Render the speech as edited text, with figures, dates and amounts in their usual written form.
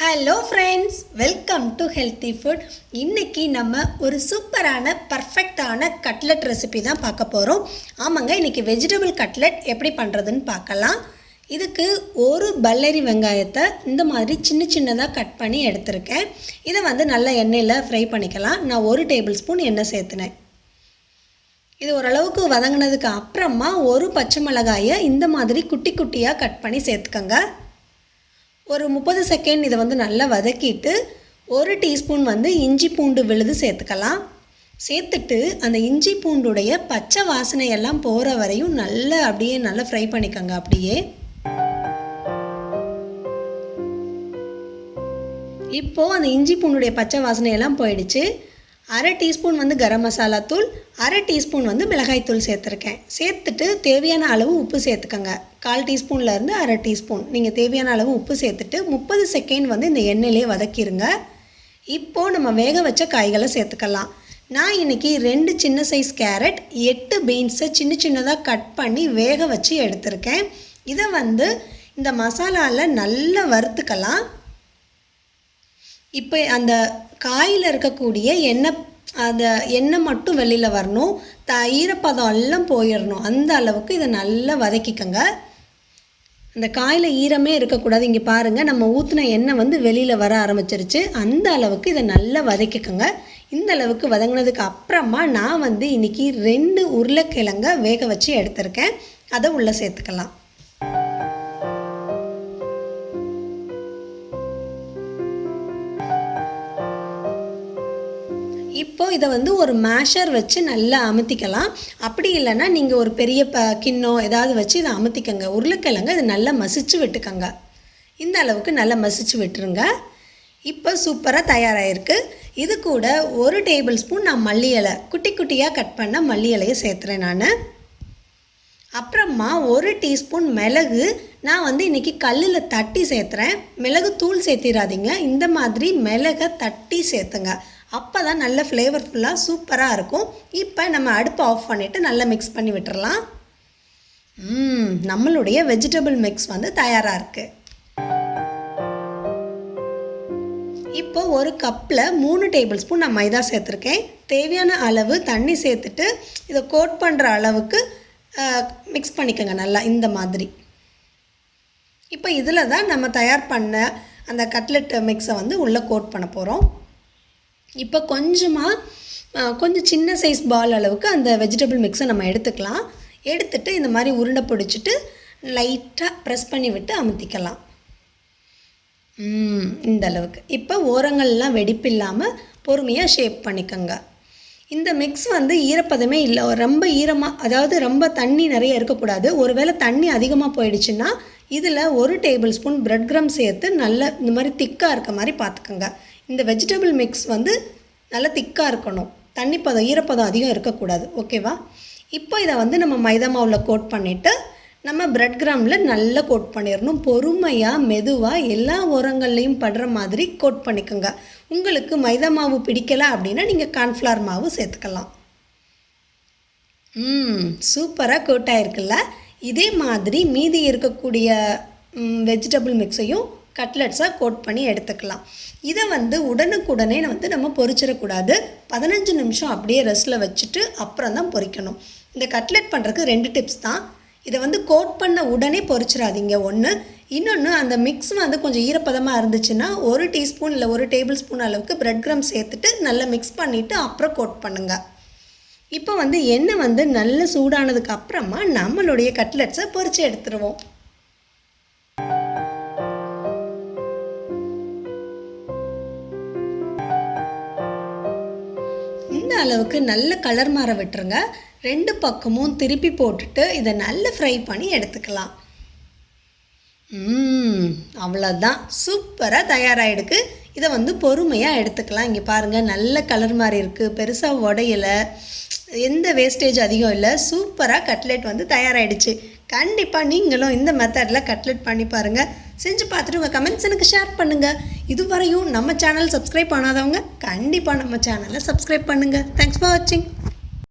Hello friends, welcome to healthy food. இன்றைக்கி நம்ம ஒரு சூப்பரான பர்ஃபெக்டான கட்லெட் ரெசிபி தான் பார்க்க போகிறோம். ஆமாங்க, இன்றைக்கி வெஜிடபிள் கட்லெட் எப்படி பண்ணுறதுன்னு பார்க்கலாம். இதுக்கு ஒரு பல்லரி வெங்காயத்தை இந்த மாதிரி சின்ன சின்னதாக கட் பண்ணி எடுத்திருக்கேன். இதை நல்லா எண்ணெயில் ஃப்ரை பண்ணிக்கலாம். நான் 1 டேபிள் ஸ்பூன் எண்ணெய் சேர்த்துனேன். இது ஓரளவுக்கு வதங்கினதுக்கு அப்புறமா ஒரு பச்சை மிளகாயை இந்த மாதிரி குட்டி குட்டியாக கட் பண்ணி சேர்த்துக்கோங்க. ஒரு 30 செகண்ட் இதை நல்லா வதக்கிட்டு 1 டீஸ்பூன் இஞ்சி பூண்டு விழுது சேர்த்துக்கலாம். சேர்த்துட்டு அந்த இஞ்சி பூண்டுடைய பச்சை வாசனையெல்லாம் போகிற வரையும் நல்லா ஃப்ரை பண்ணிக்கோங்க. அப்படியே இப்போது அந்த இஞ்சி பூண்டுடைய பச்சை வாசனையெல்லாம் போயிடுச்சு. 1/2 டீஸ்பூன் கரம் மசாலா தூள், 1/2 டீஸ்பூன் மிளகாய்த்தூள் சேர்த்துருக்கேன். சேர்த்துட்டு தேவையான அளவு உப்பு சேர்த்துக்கோங்க. 1/4 டீஸ்பூன்லேருந்து 1/2 டீஸ்பூன் நீங்கள் தேவையான அளவு உப்பு சேர்த்துட்டு 30 செகண்ட் இந்த எண்ணெயிலே வதக்கிடுங்க. இப்போது நம்ம வேக வச்ச காய்களை சேர்த்துக்கலாம். நான் இன்றைக்கி 2 சின்ன சைஸ் கேரட், 8 பீன்ஸை சின்ன சின்னதாக கட் பண்ணி வேக வச்சு எடுத்திருக்கேன். இதை இந்த மசாலாவில் நல்லா வறுத்துக்கலாம். இப்போ அந்த காயில் இருக்கக்கூடிய எண்ணெய் மட்டும் வெளியில் வரணும். ஈரப்பதம் எல்லாம் போயிடணும். அந்த அளவுக்கு இதை நல்லா வதக்கிக்கோங்க. அந்த காயில் ஈரமே இருக்கக்கூடாது. இங்கே பாருங்கள், நம்ம ஊற்றின எண்ணெய் வெளியில் வர ஆரம்பிச்சிருச்சு. அந்த அளவுக்கு இதை நல்லா வதக்கிக்கோங்க. இந்த அளவுக்கு வதங்கினதுக்கு அப்புறமா நான் இன்றைக்கி 2 உருளைக்கிழங்க வேக வச்சு எடுத்திருக்கேன். அதை உள்ளே சேர்த்துக்கலாம். இப்போது இதை ஒரு மேஷர் வச்சு நல்லா அமுத்திக்கலாம். அப்படி இல்லைன்னா நீங்கள் ஒரு பெரிய கிண்ணம் ஏதாவது வச்சு இதை அமுத்திக்கங்க. உருளைக்கிழங்கு இதை நல்லா மசிச்சு விட்டுக்கங்க. இந்த அளவுக்கு நல்லா மசிச்சு விட்டுருங்க. இப்போ சூப்பராக தயாராகிருக்கு. இது கூட 1 டேபிள் ஸ்பூன் நான் மல்லி இலை, குட்டி குட்டியாக கட் பண்ண மல்லி இலையை சேர்த்துறேன். நான் அப்புறமா 1 டீஸ்பூன் மிளகு நான் இன்றைக்கி கல்லில் தட்டி சேர்த்துறேன். மிளகு தூள் சேர்த்திடாதீங்க. இந்த மாதிரி மிளகை தட்டி சேர்த்துங்க. அப்போ தான் நல்ல ஃப்ளேவர்ஃபுல்லாக சூப்பராக இருக்கும். இப்போ நம்ம அடுப்பை ஆஃப் பண்ணிவிட்டு நல்லா மிக்ஸ் பண்ணி விட்டுறலாம். நம்மளுடைய வெஜிடபிள் மிக்ஸ் தயாராக இருக்குது. இப்போ ஒரு கப்பில் 3 டேபிள் ஸ்பூன் நான் மைதா சேர்த்துருக்கேன். தேவையான அளவு தண்ணி சேர்த்துட்டு இதை கோட் பண்ணுற அளவுக்கு மிக்ஸ் பண்ணிக்கோங்க நல்லா இந்த மாதிரி. இப்போ இதில் தான் நம்ம தயார் பண்ண அந்த கட்லெட் மிக்ஸை உள்ளே கோட் பண்ண போகிறோம். இப்போ கொஞ்சம் சின்ன சைஸ் பால் அளவுக்கு அந்த வெஜிடபிள் மிக்ஸை நம்ம எடுத்துக்கலாம். எடுத்துட்டு இந்த மாதிரி உருண்டை பிடிச்சிட்டு லைட்டாக ப்ரெஸ் பண்ணி விட்டு அமுத்திக்கலாம். இந்த அளவுக்கு. இப்போ ஓரங்கள்லாம் வெடிப்பு இல்லாமல் பொறுமையாக ஷேப் பண்ணிக்கோங்க. இந்த மிக்ஸ் ஈரப்பதமே இல்லை, ரொம்ப ஈரமாக, அதாவது ரொம்ப தண்ணி நிறைய இருக்கக்கூடாது. ஒருவேளை தண்ணி அதிகமாக போயிடுச்சுன்னா இதில் 1 டேபிள் ஸ்பூன் பிரெட் க்ரம் சேர்த்து நல்லா இந்த மாதிரி திக்காக இருக்க மாதிரி பார்த்துக்கோங்க. இந்த வெஜிடபிள் மிக்ஸ் நல்லா திக்காக இருக்கணும். தண்ணிப்பதம், ஈரப்பதம் அதிகம் இருக்கக்கூடாது. ஓகேவா? இப்போ இதை நம்ம மைதா மாவில் கோட் பண்ணிவிட்டு நம்ம பிரெட் கிராமில் நல்லா கோட் பண்ணிடணும். பொறுமையாக மெதுவாக எல்லா ஓரங்கள்லையும் படுற மாதிரி கோட் பண்ணிக்கோங்க. உங்களுக்கு மைதா மாவு பிடிக்கலை அப்படின்னா நீங்கள் கார்ன்ஃப்ளவர் மாவு சேர்த்துக்கலாம். சூப்பராக கோட் ஆகிருக்குல்ல. இதே மாதிரி மீதி இருக்கக்கூடிய வெஜிடபிள் மிக்ஸையும் கட்லெட்ஸாக கோட் பண்ணி எடுத்துக்கலாம். இதை உடனுக்குடனே நம்ம பொரிச்சிடக்கூடாது. 15 நிமிஷம் அப்படியே ரெஸ்ட்டில் வச்சுட்டு அப்புறம் தான் பொரிக்கணும். இந்த கட்லெட் பண்ணுறதுக்கு 2 டிப்ஸ் தான். இதை கோட் பண்ண உடனே பொரிச்சிடாதீங்க. ஒன்று. இன்னொன்று, அந்த மிக்ஸ் கொஞ்சம் ஈரப்பதமாக இருந்துச்சுன்னா 1 டீஸ்பூன் இல்லை 1 டேபிள் ஸ்பூன் அளவுக்கு பிரெட் க்ரம் சேர்த்துட்டு நல்லா மிக்ஸ் பண்ணிவிட்டு அப்புறம் கோட் பண்ணுங்கள். இப்போ எண்ணெய் நல்லா சூடானதுக்கு அப்புறமா நம்மளுடைய கட்லெட்ஸை பொரித்து எடுத்துருவோம். இந்த அளவுக்கு நல்ல கலர் மாற விட்டுருங்க. 2 பக்கமும் திருப்பி போட்டுட்டு இதை நல்லா ஃப்ரை பண்ணி எடுத்துக்கலாம். அவ்வளோதான், சூப்பராக தயாராகிடுக்கு. இதை பொறுமையாக எடுத்துக்கலாம். இங்கே பாருங்கள், நல்ல கலர் மாதிரி இருக்குது. பெருசாக உடையலை, எந்த வேஸ்டேஜ் அதிகம் இல்லை. சூப்பராக கட்லெட் தயாராகிடுச்சு. கண்டிப்பாக நீங்களும் இந்த மெத்தடில் கட்லெட் பண்ணி பாருங்கள். செஞ்சு பார்த்துட்டு உங்கள் கமெண்ட்ஸ் எனக்கு ஷேர் பண்ணுங்கள். இதுவரையும் நம்ம சேனல் சப்ஸ்கிரைப் பண்ணாதவங்க கண்டிப்பாக நம்ம சேனலை சப்ஸ்கிரைப் பண்ணுங்கள். தேங்க்ஸ் ஃபார் வாட்சிங்.